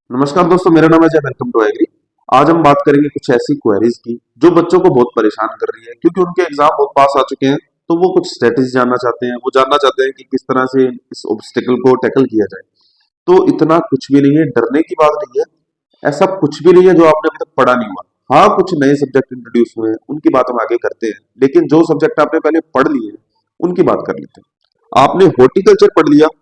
नमस्कार दोस्तों, मेरा नाम है जय। Welcome to agri. आज हम बात करेंगे कुछ ऐसी क्वेरीज की जो बच्चों को बहुत परेशान कर रही है, क्योंकि उनके एग्जाम बहुत पास आ चुके हैं। तो वो कुछ स्ट्रेटेजी जानना चाहते हैं, वो जानना चाहते हैं कि किस तरह से इस ऑब्स्टिकल को टैकल किया जाए। तो इतना कुछ भी नहीं है, डरने की बात नहीं है। ऐसा कुछ भी नहीं है जो आपने अभी तक पढ़ा नहीं हुआ। हाँ, कुछ नए सब्जेक्ट इंट्रोड्यूस हुए हैं, उनकी बात हम आगे करते हैं, लेकिन जो सब्जेक्ट आपने पहले पढ़ लिए हैं उनकी बात कर लेते हैं। आपने हॉर्टिकल्चर पढ़ लिया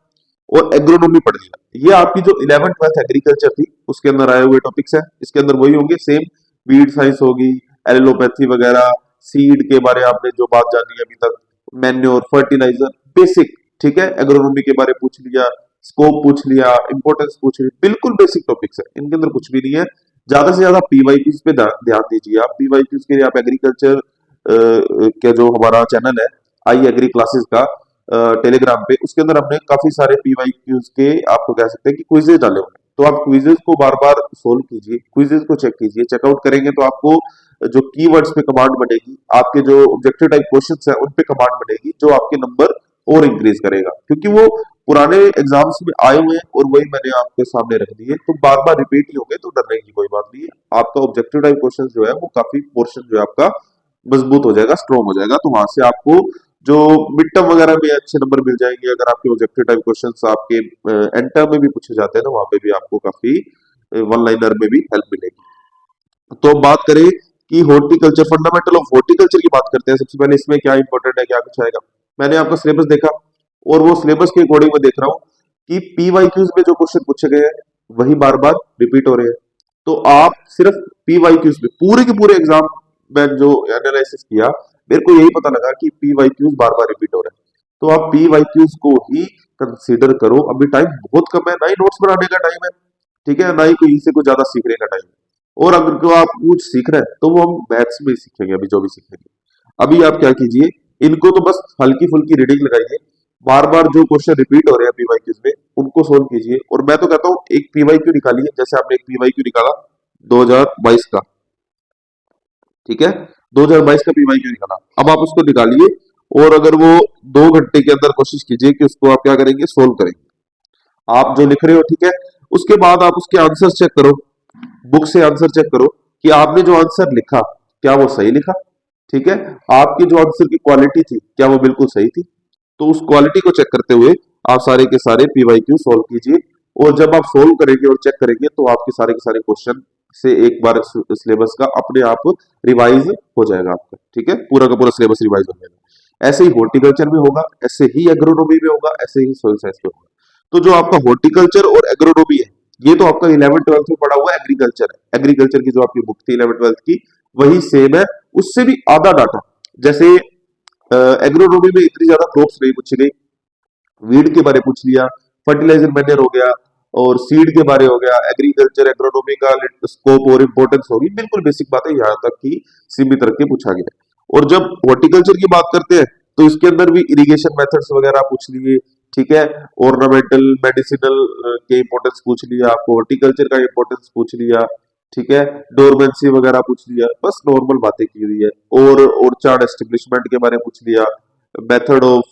और एग्रोनॉमी पढ़ लिया। ये आपकी जो 11th 12th एग्रीकल्चर थी उसके अंदर आए हुए टॉपिक्स हैं। इसके अंदर वही होंगे सेम। वीड साइंस होगी, एलोपैथी वगैरह, सीड के बारे में आपने जो बात जानी है अभी तक, मैन्योर, फर्टिलाइजर, बेसिक। ठीक है, एग्रोनॉमी के बारे पूछ लिया, स्कोप पूछ लिया, इंपॉर्टेंस पूछ लिया, बिल्कुल बेसिक टॉपिक्स है, इनके अंदर कुछ भी नहीं है। ज्यादा से ज्यादा पीवाईक्यूज पे ध्यान दीजिए। आप पीवाईक्यूज के लिए आप एग्रीकल्चर का जो हमारा चैनल है, आई एग्री क्लासेस का, टेलीग्राम पे, उसके अंदर हमने काफी सारे पीवाईक्यूज के, आपको कह सकते हैं कि क्विजेज डाले हुए हैं। तो आप क्विजेज को बार बार सोल्व कीजिए, क्विजेज को चेक कीजिए। चेकआउट करेंगे तो आपको जो कीवर्ड्स पे कमांड बनेगी, आपके जो ऑब्जेक्टिव टाइप क्वेश्चंस है उन पे कमांड बनेगी, जो आपके नंबर और इंक्रीज करेगा, क्योंकि वो पुराने एग्जाम्स में आए हुए हैं और वही मैंने आपके सामने रख दिए। तो बार बार रिपीट ही होंगे, तो डरने की कोई बात नहीं है। आपका ऑब्जेक्टिव टाइप क्वेश्चन जो है वो काफी पोर्शन जो है आपका मजबूत हो जाएगा, स्ट्रॉन्ग हो जाएगा। तो वहां से आपको जो मिड टर्म वगैरह में अच्छे नंबर मिल जाएंगे। अगर आपके ऑब्जेक्टिव टाइप क्वेश्चंस आपके एंड टर्म में भी पूछे जाते हैं तो वहां पे भी आपको काफी वन लाइनर में भी हेल्प मिलेगी। तो अब बात करें कि हॉर्टिकल्चर, फंडामेंटल ऑफ हॉर्टिकल्चर की बात करते हैं। सबसे पहले इसमें क्या इंपॉर्टेंट है, क्या कुछ आएगा। मैंने आपका सिलेबस देखा और वो सिलेबस के अकॉर्डिंग मैं देख रहा हूँ कि पीवाईक्यूज में जो क्वेश्चन पूछे गए हैं वही बार बार रिपीट हो रहे हैं। तो आप सिर्फ पीवाईक्यूज में पूरे के पूरे एग्जाम में जो एनालिसिस किया, मेरे को यही पता लगा कि पीवाईक्यूज बार बार रिपीट हो रहे हैं। तो आप पीवाईक्यूज को ही कंसीडर करो। अभी टाइम बहुत कम है, ना ही नोट्स बनाने का टाइम है, ठीक है, ना ही कोई इनसे कुछ ज्यादा सीखने का टाइम है। और अगर को आप कुछ सीख रहे हैं तो वो हम मैथ्स में ही सीखेंगे, अभी जो भी सीखेंगे। अभी आप क्या कीजिए, इनको तो बस हल्की फुल्की रीडिंग लगाइए। बार बार जो क्वेश्चन रिपीट हो रहे हैं पीवाईक्यूज में उनको सोल्व कीजिए। और मैं तो कहता हूँ एक पीवाईक्यू निकालिए, जैसे आपने एक पीवाईक्यू निकाला 2022 का, ठीक है, 2022 का पीवाईक्यू निकाला, अब आप उसको निकालिए और अगर वो 2 घंटे के अंदर कोशिश कीजिए कि उसको आप क्या करेंगे, सोल्व करेंगे। आप जो लिख रहे हो, ठीक है, उसके बाद आप उसके आंसर चेक करो, बुक से आंसर चेक करो कि आपने जो आंसर लिखा क्या वो सही लिखा। ठीक है, आपकी जो आंसर की क्वालिटी थी क्या वो बिल्कुल सही थी। तो उस क्वालिटी को चेक करते हुए आप सारे के सारे पीवाईक्यू सॉल्व कीजिए। और जब आप सोल्व करेंगे और चेक करेंगे तो आपके सारे के सारे क्वेश्चन से एक बार सिलेबस का अपने आप रिवाइज हो जाएगा आपका। ठीक है, पूरा का पूरा सिलेबस रिवाइज हो जाएगा। ऐसे ही हॉर्टिकल्चर में होगा, ऐसे ही एग्रोनॉमी में होगा, ऐसे ही सोयल साइंस में होगा। तो जो आपका हॉर्टिकल्चर और एग्रोनॉमी है, ये तो आपका 11th 12th में पढ़ा हुआ एग्रीकल्चर है। एग्रीकल्चर की जो आपकी बुक थी 11th 12th की, वही सेम है, उससे भी आधा डाटा। जैसे एग्रोनॉमी में इतनी ज्यादा क्रॉप्स नहीं पूछी गई, वीड के बारे पूछ लिया, फर्टिलाइजर मैन्योर हो गया और सीड के बारे हो गया। एग्रीकल्चर एग्रोनॉमी का स्कोप और इंपॉर्टेंस होगी, बिल्कुल बेसिक बातें यहाँ तक की सीमित रख के पूछा गया। और जब हॉर्टिकल्चर की बात करते हैं तो इसके अंदर भी इरिगेशन मेथड्स वगैरह पूछ लिए, ठीक है, ऑर्नामेंटल मेडिसिनल के इंपॉर्टेंस पूछ लिया, आपको हॉर्टिकल्चर का इंपॉर्टेंस पूछ लिया, ठीक है, डोरमेंसी वगैरह पूछ लिया, बस नॉर्मल बातें की हुई है। और ऑर्चार्ड एस्टेब्लिशमेंट के बारे में पूछ लिया, मेथड ऑफ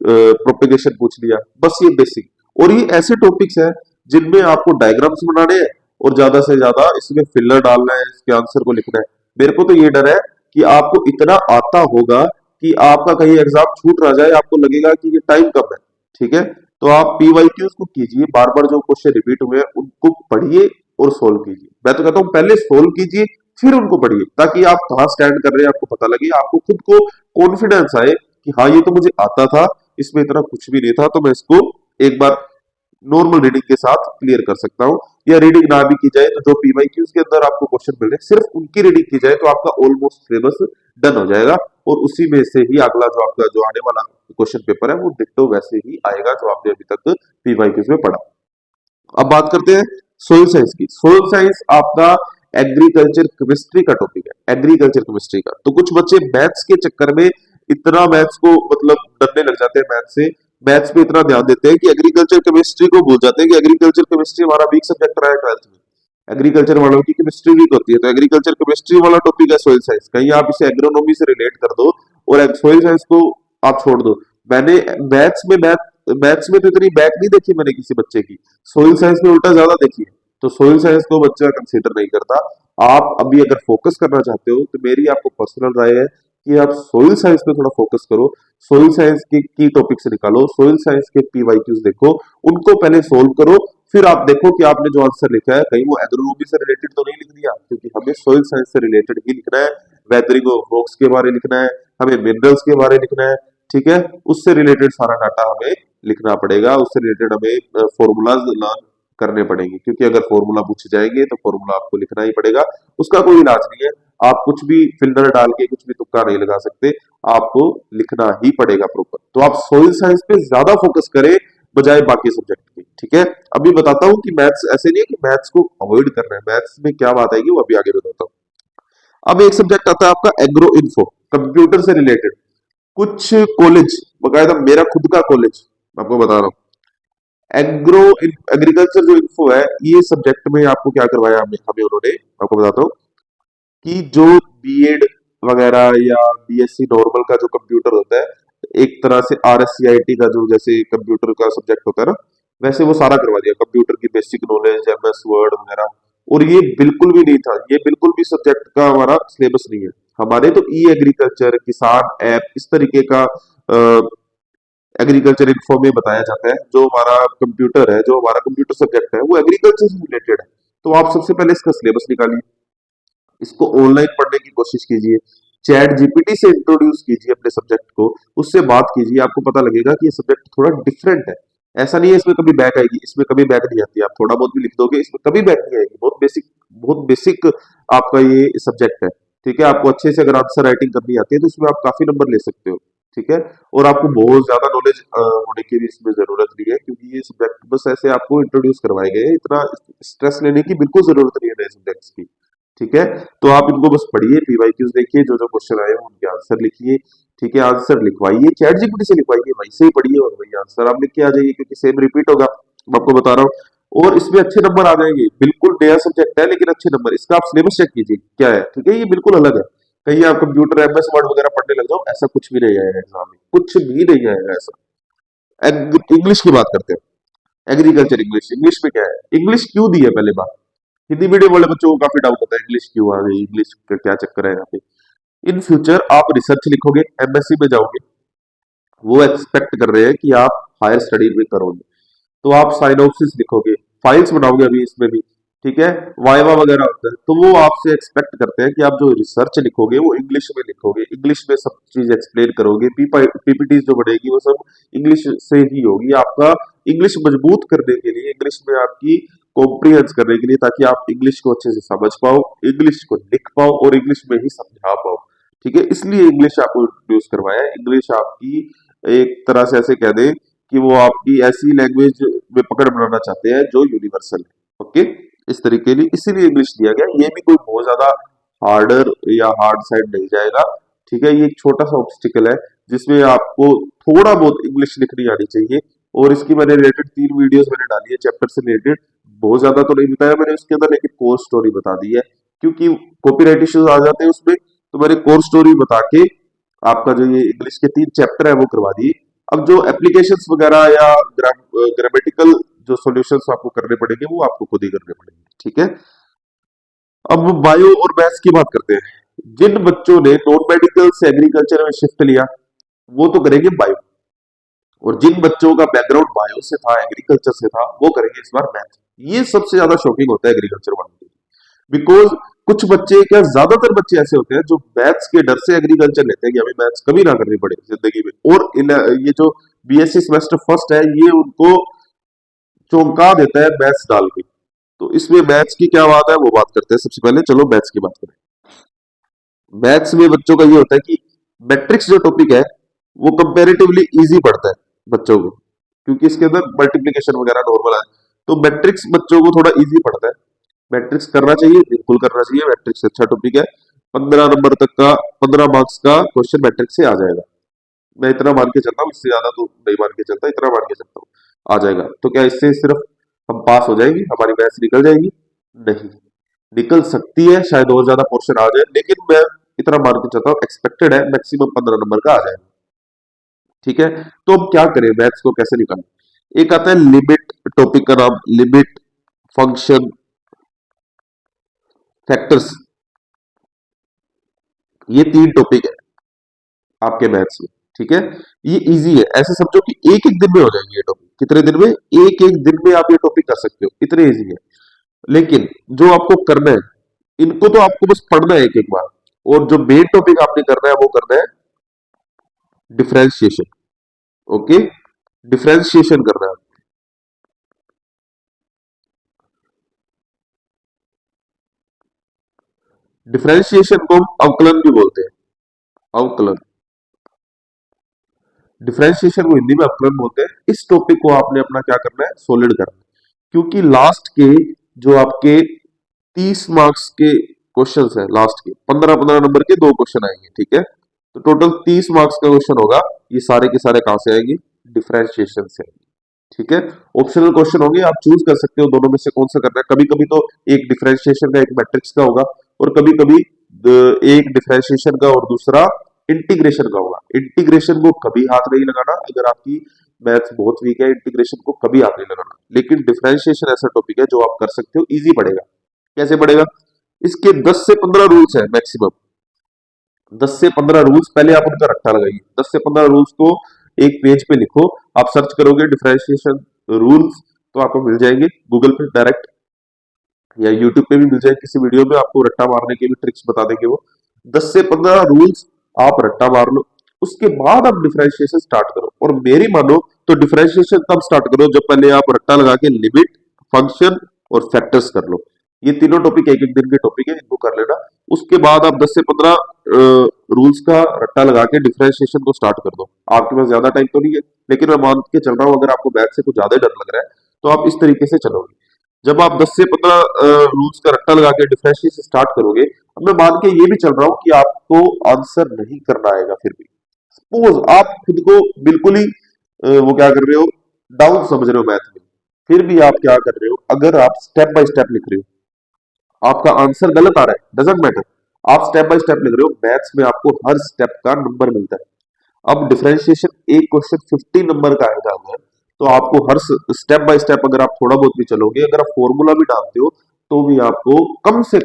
प्रोपेगेशन पूछ लिया, बस ये बेसिक। और ये ऐसे टॉपिक्स हैं जिनमें आपको डायग्राम्स बनाने हैं और ज्यादा से ज्यादा इसमें फिलर डालना है, इसके आंसर को लिखना है। मेरे को तो ये डर है कि आपको इतना आता होगा कि आपका कहीं एग्जाम छूट ना जाए, आपको लगेगा कि ये टाइम कम है। ठीक है, तो आप पीवाईक्यूज को कीजिए, बार बार जो क्वेश्चन रिपीट हुए हैं उनको पढ़िए और सोल्व कीजिए। मैं तो कहता हूँ पहले सोल्व कीजिए फिर उनको पढ़िए, ताकि आप कहाँ स्टैंड कर रहे हैं आपको पता लगे, आपको खुद को कॉन्फिडेंस आए कि हाँ ये तो मुझे आता था, इसमें इतना कुछ भी नहीं था, तो मैं इसको एक बार नॉर्मल रीडिंग के साथ क्लियर कर सकता हूँ। या रीडिंग ना भी की जाए तो जो पीवाईक्यूज के अंदर आपको क्वेश्चन मिल रहे हैं सिर्फ उनकी रीडिंग की जाए तो आपका ऑलमोस्ट सिलेबस डन हो जाएगा। और उसी में से ही अगला जो आपका जो आने वाला क्वेश्चन पेपर है वो डिट्टो वैसे ही आएगा जो आपने अभी तक पीवाईक्यूज में पढ़ा। अब बात करते हैं सोइल साइंस की। सोइल साइंस आपका एग्रीकल्चर केमिस्ट्री का टॉपिक है, एग्रीकल्चर केमिस्ट्री का। तो कुछ बच्चे मैथ्स के चक्कर में इतना मैथ्स को मतलब डरने लग जाते हैं मैथ्स से, मैथ्स पे इतना ध्यान देते हैं कि एग्रीकल्चर केमिस्ट्री को भूल जाते हैं कि एग्रीकल्चर केमिस्ट्री हमारा वीक सब्जेक्ट रहा है 12th में। एग्रीकल्चर वालों की केमिस्ट्री वीक होती है, तो एग्रीकल्चर केमिस्ट्री वाला टॉपिक है सोइल साइंस, कहीं आप इसे एग्रोनॉमी से रिलेट कर दो और सोइल साइंस को आप छोड़ दो। मैंने मैथ्स में तो इतनी बैक नहीं देखी मैंने किसी बच्चे की, सोइल साइंस में उल्टा ज्यादा देखी है। तो सोइल साइंस को बच्चा कंसीडर नहीं करता। आप अभी अगर फोकस करना चाहते हो तो मेरी आपको पर्सनल राय है कि आप सोइल साइंस पे थोड़ा फोकस करो। सोइल साइंस के की टॉपिक्स निकालो, सोइल साइंस के पीवाईक्यूज देखो, उनको पहले सोल्व करो, फिर आप देखो कि आपने जो आंसर लिखा है कहीं वो एग्रोनॉमी से रिलेटेड तो नहीं लिख दिया, क्योंकि हमें सोइल साइंस से रिलेटेड ही लिखना है। वेदरिंग ऑफ रॉक्स के बारे में लिखना है, हमें मिनरल्स के बारे में लिखना है, ठीक है। उससे रिलेटेड सारा डाटा हमें लिखना पड़ेगा, उससे रिलेटेड हमें फॉर्मूलाज लर्न करने पड़ेंगे, क्योंकि अगर फॉर्मूला पूछे जाएंगे तो फॉर्मूला आपको लिखना ही पड़ेगा। उसका कोई इलाज नहीं है, आप कुछ भी फिल्टर डाल के कुछ भी तुक्का नहीं लगा सकते, आपको लिखना ही पड़ेगा प्रॉपर। तो आप सोइल साइंस पे ज्यादा फोकस करें बजाय बाकी सब्जेक्ट के, ठीक है। अभी बताता हूँ कि मैथ्स ऐसे नहीं है कि मैथ्स को अवॉइड कर रहे हैं, मैथ्स में क्या बात आएगी वो अभी आगे बताता हूँ। अब एक सब्जेक्ट आता है आपका एग्रो इन्फो, कंप्यूटर से रिलेटेड। कुछ कॉलेज, बकायदा मेरा खुद का कॉलेज, मैं आपको बता रहा हूँ, एग्रो एग्रीकल्चर जो इन्फो है, ये सब्जेक्ट में आपको क्या करवाया हमें हमें उन्होंने, आपको बताता हूँ कि जो बीएड वगैरह या बीएससी नॉर्मल का जो कंप्यूटर होता है, एक तरह से आरएससीआईटी का जो जैसे कंप्यूटर का सब्जेक्ट होता है ना, वैसे वो सारा करवा दिया, कंप्यूटर की बेसिक नॉलेज, एमएस वर्ड वगैरह। और ये बिल्कुल भी नहीं था, ये बिल्कुल भी सब्जेक्ट का हमारा सिलेबस नहीं है। हमारे तो ई एग्रीकल्चर, किसान ऐप, इस तरीके का एग्रीकल्चर इन्फो में बताया जाता है। जो हमारा कंप्यूटर है, जो हमारा कंप्यूटर सब्जेक्ट है, वो एग्रीकल्चर से रिलेटेड है। तो आप सबसे पहले इसका सिलेबस निकालिए, इसको ऑनलाइन पढ़ने की कोशिश कीजिए, चैट जीपीटी से इंट्रोड्यूस कीजिए अपने सब्जेक्ट को, उससे बात कीजिए, आपको पता लगेगा कि ये सब्जेक्ट थोड़ा डिफरेंट है। ऐसा नहीं है इसमें कभी बैक आएगी, इसमें कभी बैक नहीं आती, आप थोड़ा बहुत भी लिख दोगे इसमें कभी बैक नहीं आएगी, बहुत बेसिक आपका ये सब्जेक्ट है, ठीक है। आपको अच्छे से अगर आंसर राइटिंग करनी आती है तो इसमें आप काफी नंबर ले सकते हो, ठीक है। और आपको बहुत ज्यादा नॉलेज होने की भी इसमें जरूरत नहीं है, क्योंकि ये सब्जेक्ट बस ऐसे आपको इंट्रोड्यूस करवाए गए हैं, इतना स्ट्रेस लेने की बिल्कुल जरूरत नहीं है नए सब्जेक्ट्स की, ठीक है। तो आप इनको बस पढ़िए, पीवाईक्यूज देखिए, जो जो क्वेश्चन आए हैं उनके आंसर लिखिए, ठीक है। आंसर लिखवाइए, चैट जीपीटी से लिखवाइए, वहीं से ही पढ़िए और वही आंसर आप लिख के आ जाइए, क्योंकि सेम रिपीट होगा, मैं आपको बता रहा हूँ। और इसमें अच्छे नंबर आ जाएंगे, बिल्कुल नया सब्जेक्ट है लेकिन अच्छे नंबर। इसका आप सिलेबस चेक कीजिए क्या है, ठीक है, ये बिल्कुल अलग है। कहीं आप कंप्यूटर एमएस वर्ड वगैरह पढ़ने लग जाओ, ऐसा कुछ भी नहीं आएगा एग्जाम में, कुछ भी नहीं आएगा ऐसा। इंग्लिश की बात करते हैं, एग्रीकल्चर इंग्लिश, इंग्लिश में क्या है, इंग्लिश क्यों दी है पहले बात। हिंदी मीडियम वाले बच्चों को काफी डाउट होता है इंग्लिश क्यों आ गई, इंग्लिश का क्या चक्कर है यहाँ पे। इन फ्यूचर आप रिसर्च लिखोगे, एमएससी में जाओगे, वो एक्सपेक्ट कर रहे हैं कि आप हायर स्टडी में करोगे, तो आप साइनोप्सिस लिखोगे, फाइल्स बनाओगे अभी इसमें भी, ठीक है। वाइवा वगैरह होता है, तो वो आपसे एक्सपेक्ट करते हैं कि आप जो रिसर्च लिखोगे वो इंग्लिश में लिखोगे, इंग्लिश में सब चीज एक्सप्लेन करोगे, पीपीटी जो बनेगी वो सब इंग्लिश से ही होगी। आपका इंग्लिश मजबूत करने के लिए, इंग्लिश में आपकी कॉम्प्रिहेंस करने के लिए, ताकि आप इंग्लिश को अच्छे से समझ पाओ, इंग्लिश को लिख पाओ और इंग्लिश में ही समझा पाओ, ठीक है। इसलिए इंग्लिश आपको इंट्रोड्यूस करवाया है। इंग्लिश आपकी एक तरह से ऐसे कह दें कि वो आपकी ऐसी लैंग्वेज में पकड़ बनाना चाहते हैं जो यूनिवर्सल है, ओके। इस तरीके लिए इसीलिए इंग्लिश दिया गया, ये भी कोई बहुत ज्यादा हार्डर या हार्ड साइड नहीं जाएगा, ठीक है। ये एक छोटा सा ऑब्स्टिकल है जिसमें आपको थोड़ा बहुत इंग्लिश लिखनी आनी चाहिए। और इसकी मैंने रिलेटेड 3 वीडियोस मैंने डाली है चैप्टर से रिलेटेड, बहुत ज्यादा तो नहीं बताया मैंने उसके अंदर, लेकिन कोर स्टोरी बता दी है, क्योंकि कॉपीराइट इश्यूज आ जाते हैं उसमें, तो मैंने कोर स्टोरी बता के आपका जो ये इंग्लिश के 3 चैप्टर है वो करवा दिए। अब जो एप्लीकेशंस वगैरह या ग्रामेटिकल जो सॉल्यूशंस आपको करने पड़ेंगे वो आपको खुद ही करने पड़ेंगे, ठीक है। अब बायो और मैथ्स की बात करते हैं। जिन बच्चों ने नॉन मेडिकल से एग्रीकल्चर में शिफ्ट लिया वो तो करेंगे बायो, और जिन बच्चों का बैकग्राउंड बायो से था, एग्रीकल्चर से था, वो करेंगे इस बार मैथ। ये सबसे ज्यादा शॉकिंग होता है एग्रीकल्चर वालों के लिए, बिकॉज कुछ बच्चे, क्या ज्यादातर बच्चे ऐसे होते हैं जो मैथ्स के डर से एग्रीकल्चर लेते हैं कि हमें मैथ्स कभी ना करनी पड़े जिंदगी में। और ये जो बीएससी सेमेस्टर फर्स्ट है, ये उनको चौंका देता है मैथ्स डाल के। तो इसमें मैथ्स की क्या बात है वो बात करते हैं। सबसे पहले चलो मैथ्स की बात करें। मैथ्स में बच्चों का ये होता है कि मैट्रिक्स जो टॉपिक है वो कंपैरेटिवली इजी पड़ता है बच्चों को, क्योंकि इसके अंदर मल्टीप्लिकेशन वगैरह नॉर्मल है, तो मैट्रिक्स बच्चों को थोड़ा इजी पड़ता है। मैट्रिक्स करना चाहिए, बिल्कुल करना चाहिए, मैट्रिक्स अच्छा टॉपिक है। 15 नंबर तक का, 15 मार्क्स का क्वेश्चन मैट्रिक्स से आ जाएगा, मैं इतना मान के चलता हूँ, इससे ज्यादा तो नहीं मान के चलता, इतना मान के चलता हूँ आ जाएगा। तो क्या इससे सिर्फ हम पास हो जाएंगे, हमारी मैथ्स निकल जाएगी? नहीं, निकल सकती है, शायद और ज्यादा पोर्शन आ जाए, लेकिन मैं इतना मान के चलता हूँ, एक्सपेक्टेड है मैक्सिमम 15 नंबर का आ जाएगा, ठीक है। तो अब क्या करें, मैथ्स को कैसे निकालें? एक आता है लिमिट टॉपिक का नाम, लिमिट फंक्शन, फैक्टर्स, ये 3 टॉपिक है आपके मैथ्स में। ठीक है, ये इजी है, ऐसे समझो कि एक एक दिन में हो जाएंगे ये टॉपिक। कितने दिन में? एक एक दिन में आप ये टॉपिक कर सकते हो, इतने इजी है। लेकिन जो आपको करना है, इनको तो आपको बस पढ़ना है एक एक बार, और जो मेन टॉपिक आपने करना है वो करना है डिफरेंशिएशन। ओके, डिफरेंशिएशन करना है। डिफरेंशिएशन को हम अवकलन भी बोलते हैं, अवकलन। डिफरेंशिएशन को हिंदी में अवकलन बोलते हैं। इस टॉपिक को आपने अपना क्या करना है? सॉलिड करना है, क्योंकि लास्ट के जो आपके 30 मार्क्स के क्वेश्चंस हैं, लास्ट के 15-15 नंबर के 2 क्वेश्चन आएंगे। ठीक है, तो टोटल 30 मार्क्स का क्वेश्चन होगा। ये सारे के सारे कहां से आएंगे? डिफरेंशिएशन से आएंगे। ठीक है, ऑप्शनल क्वेश्चन होंगे, आप चूज कर सकते हो दोनों में से कौन सा करना है। कभी कभी तो एक डिफरेंशिएशन का एक मैट्रिक्स का होगा, और कभी कभी एक डिफरेंशिएशन का और दूसरा इंटीग्रेशन का होगा। इंटीग्रेशन को कभी हाथ नहीं लगाना, अगर आपकी मैथ्स बहुत वीक है, इंटीग्रेशन को कभी हाथ नहीं लगाना। लेकिन डिफरेंशिएशन ऐसा टॉपिक है जो आप कर सकते हो, इजी पड़ेगा। कैसे पड़ेगा? इसके 10 से 15 रूल्स है मैक्सिमम। 10 से 15 रूल्स, पहले आप उनका रट्टा लगाइए। 10 से 15 रूल्स को एक पेज पे लिखो, आप सर्च करोगे डिफरेंशिएशन रूल्स तो आपको मिल जाएंगे गूगल पे डायरेक्ट, या यूट्यूब पे भी मिल जाएंगे। किसी वीडियो में आपको रट्टा मारने के भी ट्रिक्स बता देंगे वो। 10 से 15 रूल्स आप रट्टा मार लो, उसके बाद आप डिफरेंशिएशन स्टार्ट करो। और मेरी मानो तो डिफरेंशिएशन तब स्टार्ट करो जब पहले आप रट्टा लगा के लिमिट, फंक्शन और फैक्टर्स कर लो। ये तीनों टॉपिक एक एक दिन के टॉपिक है, इनको कर लेना। उसके बाद आप 10 से 15 रूल्स का रट्टा लगा के डिफरेंशिएशन को स्टार्ट कर दो। आपके पास ज्यादा टाइम तो नहीं है, लेकिन मैं मान के चल रहा हूँ अगर आपको मैथ से कुछ ज्यादा डर लग रहा है तो आप इस तरीके से चलोगे। जब आप 10 से 15 रूल्स का रट्टा लगा के डिफरेंशिएशन स्टार्ट करोगे, अब मैं मान के ये भी चल रहा हूँ कि आपको आंसर नहीं करना आएगा, फिर भी सपोज आप खुद को बिल्कुल ही वो क्या कर रहे हो, डाउन समझ रहे हो मैथ में, फिर भी आप क्या कर रहे हो, अगर आप स्टेप बाय स्टेप लिख रहे हो, आपका आंसर गलत आ रहा है, डजंट मैटर, आप स्टेप बाय स्टेप लिख रहे हो, मैथ्स में आपको हर स्टेप का नंबर मिलता है। अब डिफरेंशिएशन एक क्वेश्चन 50 नंबर का आएगा अगर, तो आपको हर स्टेप बाय स्टेप अगर आप थोड़ा बहुत भी चलोगे, अगर आप फॉर्मूला भी डालते हो, तो भी आपको कम से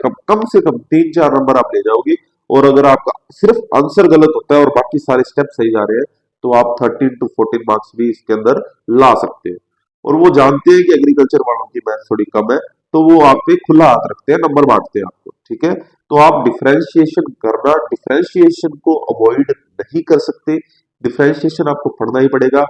कम 3-4 नंबर आप ले जाओगे। और अगर आपका सिर्फ आंसर गलत होता है और बाकी सारे स्टेप सही जा रहे हैं, तो आप 13 to 14 मार्क्स भी इसके अंदर ला सकते हैं। और वो जानते हैं कि एग्रीकल्चर वालों की मैथ थोड़ी कम है, तो वो आप पे खुला हाथ रखते हैं, नंबर बांटते हैं आपको। ठीक है, तो आप डिफरेंशिएशन करना, डिफरेंशिएशन को अवॉइड नहीं कर सकते। डिफरेंशिएशन आपको पढ़ना ही पड़ेगा।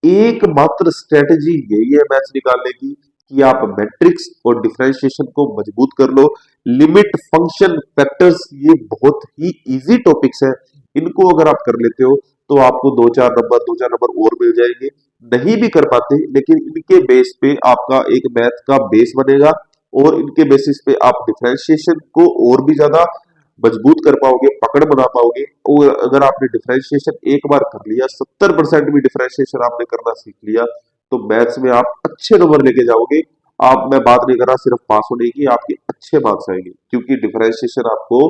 एकमात्र स्ट्रेटजी यही है मैथ्स निकालने की, कि आप मैट्रिक्स और डिफरेंशिएशन को मजबूत कर लो। लिमिट, फंक्शन, फैक्टर्स, ये बहुत ही इजी टॉपिक्स है। इनको अगर आप कर लेते हो तो आपको 2-4 नंबर और मिल जाएंगे। नहीं भी कर पाते, लेकिन इनके बेस पे आपका एक मैथ का बेस बनेगा, और इनके बेसिस पे आप डिफरेंशिएशन को और भी ज्यादा मजबूत कर पाओगे, पकड़ बना पाओगे। और अगर आपने डिफरेंशिएशन एक बार कर लिया, 70% भी डिफरेंशिएशन आपने करना सीख लिया, तो मैथ्स में आप अच्छे नंबर लेके जाओगे। आप, मैं बात नहीं कर रहा सिर्फ पास होने की, आपके अच्छे मार्क्स आएंगे, क्योंकि डिफरेंशिएशन आपको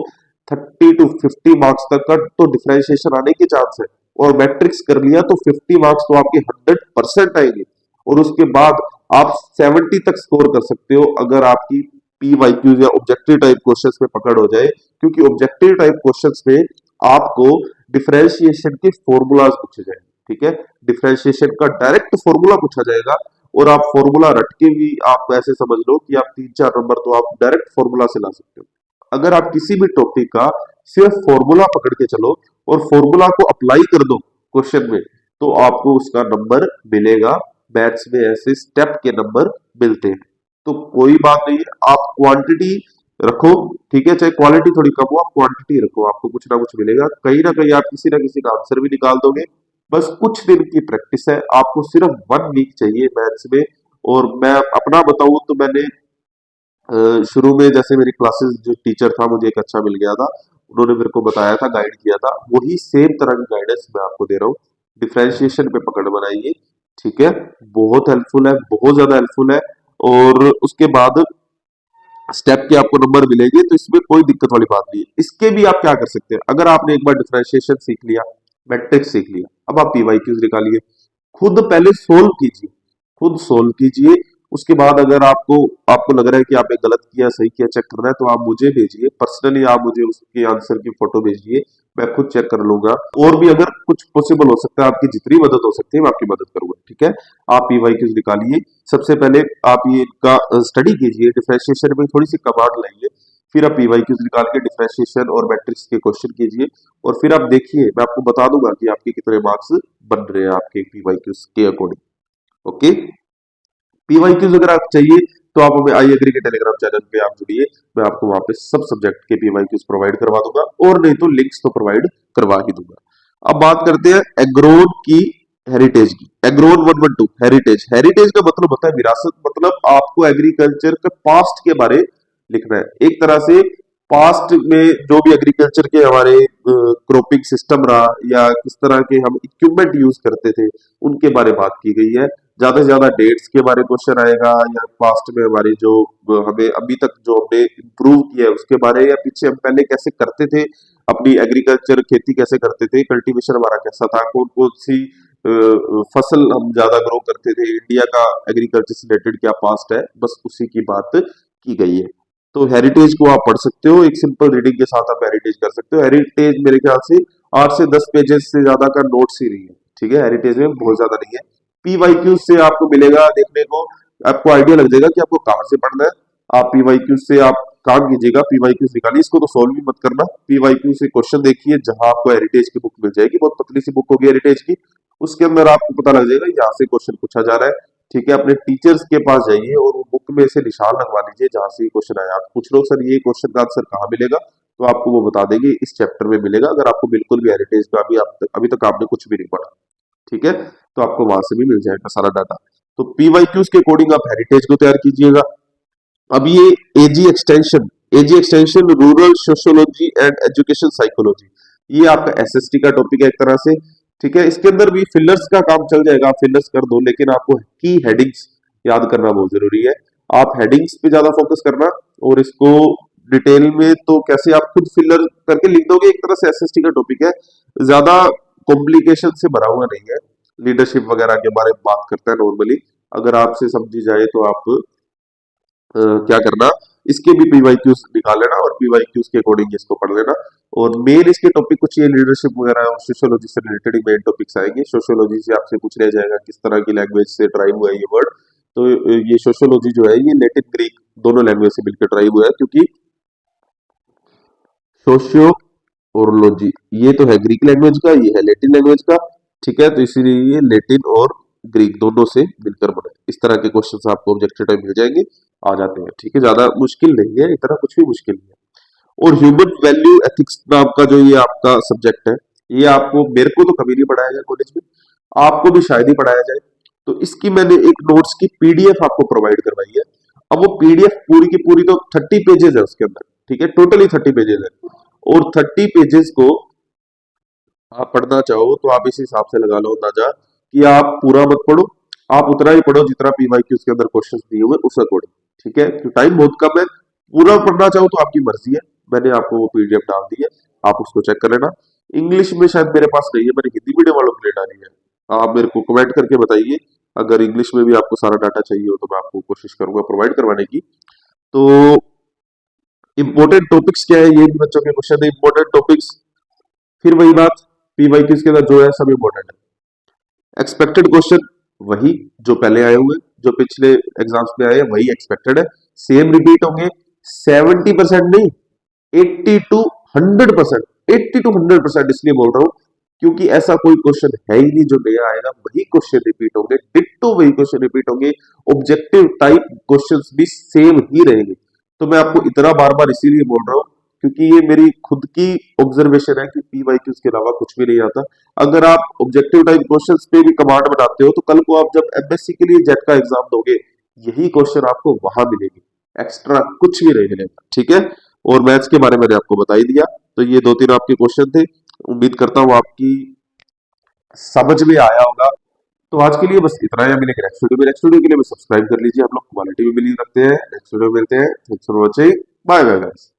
30 to 50 मार्क्स तक का तो डिफरेंशिएशन आने के चांस है। और मैट्रिक्स कर लिया तो 50 मार्क्स तो आपके 100% आएंगे। और उसके बाद आप 70 तक स्कोर कर सकते हो, अगर आपकी पी वाई क्यूज या ऑब्जेक्टिव टाइप क्वेश्चंस में पकड़ हो जाए। क्योंकि ऑब्जेक्टिव टाइप क्वेश्चंस में आपको डिफरेंशिएशन के फॉर्मूलाज पूछे जाएंगे। ठीक है, डिफरेंशिएशन का डायरेक्ट फॉर्मूला पूछा जाएगा, और आप फॉर्मूला रट के भी, आप ऐसे समझ लो कि आप 3-4 नंबर तो आप डायरेक्ट फॉर्मूला से ला सकते हो। अगर आप किसी भी टॉपिक का सिर्फ फॉर्मूला पकड़ के चलो और फॉर्मूला को अप्लाई कर दो क्वेश्चन में, तो आपको उसका नंबर मिलेगा। मैथ्स में ऐसे स्टेप के नंबर मिलते हैं। तो कोई बात नहीं है, आप क्वांटिटी रखो। ठीक है, चाहे क्वालिटी थोड़ी कम हो, आप क्वांटिटी रखो, आपको कुछ ना कुछ मिलेगा। कहीं ना कहीं आप किसी ना किसी का आंसर भी निकाल दोगे। बस कुछ दिन की प्रैक्टिस है, आपको सिर्फ 1 वीक चाहिए मैथ्स में। और मैं अपना बताऊं तो मैंने शुरू में जैसे मेरी क्लासेस, जो टीचर था मुझे एक अच्छा मिल गया था, उन्होंने मेरे को बताया था, गाइड किया था, वही सेम तरह की गाइडेंस मैं आपको दे रहा हूँ। डिफरेंशिएशन पे पकड़ बनाइए। ठीक है, बहुत हेल्पफुल है, बहुत ज्यादा हेल्पफुल है। और उसके बाद स्टेप के आपको नंबर मिलेंगे, तो इसमें कोई दिक्कत वाली बात नहीं है। इसके भी आप क्या कर सकते हैं, अगर आपने एक बार डिफरेंशिएशन सीख लिया, मैट्रिक्स सीख लिया, अब आप पीवाईक्यूज निकालिए। खुद पहले सोल्व कीजिए, खुद सोल्व कीजिए, उसके बाद अगर आपको आपको लग रहा है कि आपने गलत किया सही किया चेक करना है, तो आप मुझे भेजिए पर्सनली, आप मुझे उसके आंसर की फोटो भेजिए, मैं खुद चेक कर लूंगा। और भी अगर कुछ पॉसिबल हो सकता है, आपकी जितनी मदद हो सकती है मैं आपकी मदद करूंगा, ठीक है। आप पीवाईक्यूज निकालिए, सबसे पहले आप ये इनका स्टडी कीजिए, डिफरेंशिएशन में थोड़ी सी कमांड लाइए, फिर आप पीवाईक्यूज निकाल के डिफरेंशिएशन और मैट्रिक्स के क्वेश्चन कीजिए, और फिर आप देखिए, मैं आपको बता दूंगा कि आपके कितने मार्क्स बन रहे हैं आपके पीवाईक्यूज के अकॉर्डिंग। ओके, पीवाईक्यूज अगर आप चाहिए तो आप हमें आई एग्री के टेलीग्राम चैनल पे आप जुड़िए, मैं आपको वहां पे सब सब्जेक्ट के पीवाईक्यूज प्रोवाइड करवा दूंगा, और नहीं तो लिंक्स तो प्रोवाइड करवा ही दूंगा। अब बात करते हैं एग्रोन की हेरिटेज की। एग्रोन 112 हेरिटेज, हेरिटेज का मतलब होता है विरासत, मतलब आपको एग्रीकल्चर के पास्ट के बारे लिखना है। एक तरह से पास्ट में जो भी एग्रीकल्चर के हमारे क्रॉपिंग सिस्टम रहा, या किस तरह के हम इक्विपमेंट यूज करते थे, उनके बारे में बात की गई है। ज्यादा से ज्यादा डेट्स के बारे में क्वेश्चन आएगा, या पास्ट में हमारी जो हमें अभी तक जो हमने इम्प्रूव किया है उसके बारे, या पीछे हम पहले कैसे करते थे अपनी एग्रीकल्चर खेती कैसे करते थे, कल्टीवेशन हमारा कैसा था, कौन कौन सी फसल हम ज्यादा ग्रो करते थे, इंडिया का एग्रीकल्चर से रिलेटेड क्या पास्ट है, बस उसी की बात की गई है। तो हेरिटेज को आप पढ़ सकते हो, एक सिंपल रीडिंग के साथ आप हेरिटेज कर सकते हो। हेरिटेज मेरे ख्याल से 8 से 10 पेजेस से ज्यादा का नोट्स ही नहीं है, ठीक है, हेरिटेज में बहुत ज्यादा नहीं है। पीवाईक्यू से आपको मिलेगा देखने को, आपको आइडिया लग जाएगा कि आपको कहां से पढ़ना है। आप पीवाईक्यू से आप काम कीजिएगा, पीवाईक्यू निकालिए, इसको तो सोल्व भी मत करना, पीवाईक्यू से क्वेश्चन देखिए, जहां आपको हेरिटेज की बुक मिल जाएगी, बहुत पतली सी बुक होगी हेरिटेज की, उसके अंदर आपको पता लग जाएगा यहाँ से क्वेश्चन पूछा जा रहा है, ठीक है। अपने टीचर्स के पास जाइए और वो बुक में से निशान लगवा लीजिए जहां से ये क्वेश्चन आया। आप पूछ लो सर ये क्वेश्चन का आंसर कहाँ मिलेगा, तो आपको वो बता देंगे इस चैप्टर में मिलेगा। अगर आपको बिल्कुल भी हेरिटेज का अभी तक आपने कुछ भी नहीं पढ़ा, ठीक है, तो आपको वहां से भी मिल जाएगा सारा डाटा। तो पीवाईक्यूज के अकॉर्डिंग आप हेरिटेज को तैयार कीजिएगा। अब ये AG extension rural sociology and education psychology, ये आपका एसएसटी का टॉपिक है एक तरह से, ठीक है। इसके अंदर भी फिलर्स का काम चल जाएगा, आप फिलर्स कर दो, लेकिन आपको की हेडिंग्स याद करना बहुत जरूरी है। आप हेडिंग्स पे ज्यादा फोकस करना, और इसको डिटेल में तो कैसे आप खुद फिलर करके लिख दोगे, एक तरह से एसएसटी का टॉपिक है, ज्यादा कॉम्प्लिकेशन से भरा हुआ नहीं है। लीडरशिप वगैरह के बारे में बात करता है नॉर्मली, अगर आपसे समझी जाए तो आप क्या करना, इसके भी पीवाईक्यूज निकाल लेना और पीवाईक्यूज के अकॉर्डिंग इसको पढ़ लेना। और मेन इसके टॉपिक कुछ ये लीडरशिप वगैरह और सोशियोलॉजी से रिलेटेड ही मेन टॉपिक्स आएंगे। सोशियोलॉजी से आपसे पूछ लिया जाएगा किस तरह की लैंग्वेज से ड्राइव हुआ है ये वर्ड, तो ये सोशियोलॉजी जो है ये लैटिन ग्रीक दोनों लैंग्वेज से मिलकर ड्राइव हुआ है, क्योंकि सोशियोलॉजी ये तो है ग्रीक लैंग्वेज का, ये है लैटिन लैंग्वेज का, ठीक है, तो इसीलिए ये लैटिन और ग्रीक दोनों से मिलकर बना है। इस तरह के क्वेश्चंस आपको ऑब्जेक्टिव टाइप मिल जाएंगे, आ जाते हैं, ठीक है, ज्यादा मुश्किल नहीं है, इतना कुछ भी मुश्किल नहीं है। और ह्यूमन वैल्यू एथिक्स नाम का जो ये आपका सब्जेक्ट है, ये आपको, मेरे को तो कभी नहीं पढ़ाया गया कॉलेज में, आपको भी शायद ही पढ़ाया जाए, तो इसकी मैंने एक नोट्स की पीडीएफ आपको प्रोवाइड करवाई है। अब वो पीडीएफ पूरी की पूरी तो 30 पेजेस है उसके अंदर, ठीक है, टोटली 30 पेजेस है, और 30 पेजेस को आप पढ़ना चाहो तो आप इस हिसाब से लगा लो अंदाजा कि आप पूरा मत पढ़ो, आप उतना ही पढ़ो जितना पीवाईक्यूज के अंदर क्वेश्चंस दिए हुए उस अकॉर्डिंग, ठीक है, तो टाइम बहुत कम है। पूरा पढ़ना चाहो तो आपकी मर्जी है, मैंने आपको वो पीडीएफ डाल दी है, आप उसको चेक कर लेना। इंग्लिश में शायद मेरे पास नहीं है, मैंने हिंदी मीडियम वालों के लिए डाली है, आप मेरे को कमेंट करके बताइए अगर इंग्लिश में भी आपको सारा डाटा चाहिए हो, तो मैं आपको कोशिश करूंगा प्रोवाइड करवाने की। तो इंपॉर्टेंट टॉपिक्स क्या है, ये भी बच्चों के क्वेश्चन है, इंपॉर्टेंट टॉपिक्स, फिर वही बात, पीवाईक्यूज के अंदर जो है सब इंपॉर्टेंट है। एक्सपेक्टेड क्वेश्चन वही जो पहले आए हुए, जो पिछले एग्जाम्स में आए हैं वही एक्सपेक्टेड है, सेम रिपीट होंगे, 70% नहीं, 80 to 100%, इसलिए बोल रहा हूं क्योंकि ऐसा कोई क्वेश्चन है ही नहीं जो नया आएगा, वही क्वेश्चन रिपीट होंगे, डिट्टो वही क्वेश्चन रिपीट होंगे, ऑब्जेक्टिव टाइप क्वेश्चंस भी सेम ही रहेंगे। तो मैं आपको इतना बार बार इसीलिए बोल रहा हूँ क्योंकि ये मेरी खुद की ऑब्जर्वेशन है कि पीवाईक्यूज के अलावा कुछ भी नहीं आता। अगर आप ऑब्जेक्टिव टाइप क्वेश्चंस पे भी कमांड बनाते हो, तो कल को आप जब एमएससी के लिए जेट का एग्जाम दोगे, यही क्वेश्चन आपको वहां मिलेगी, एक्स्ट्रा कुछ भी नहीं मिलेगा, ठीक है। और मैथ्स के बारे में मैंने आपको बता ही दिया, तो ये 2-3 आपके क्वेश्चन थे, उम्मीद करता हूँ आपकी समझ में आया होगा। तो आज के लिए बस इतना ही, मिलेंगे नेक्स्ट वीडियो के लिए सब्सक्राइब कर लीजिए, हम लोग क्वालिटी भी मिली रखते हैं, नेक्स्ट वीडियो मिलते हैं, thanks for watching, bye bye guys.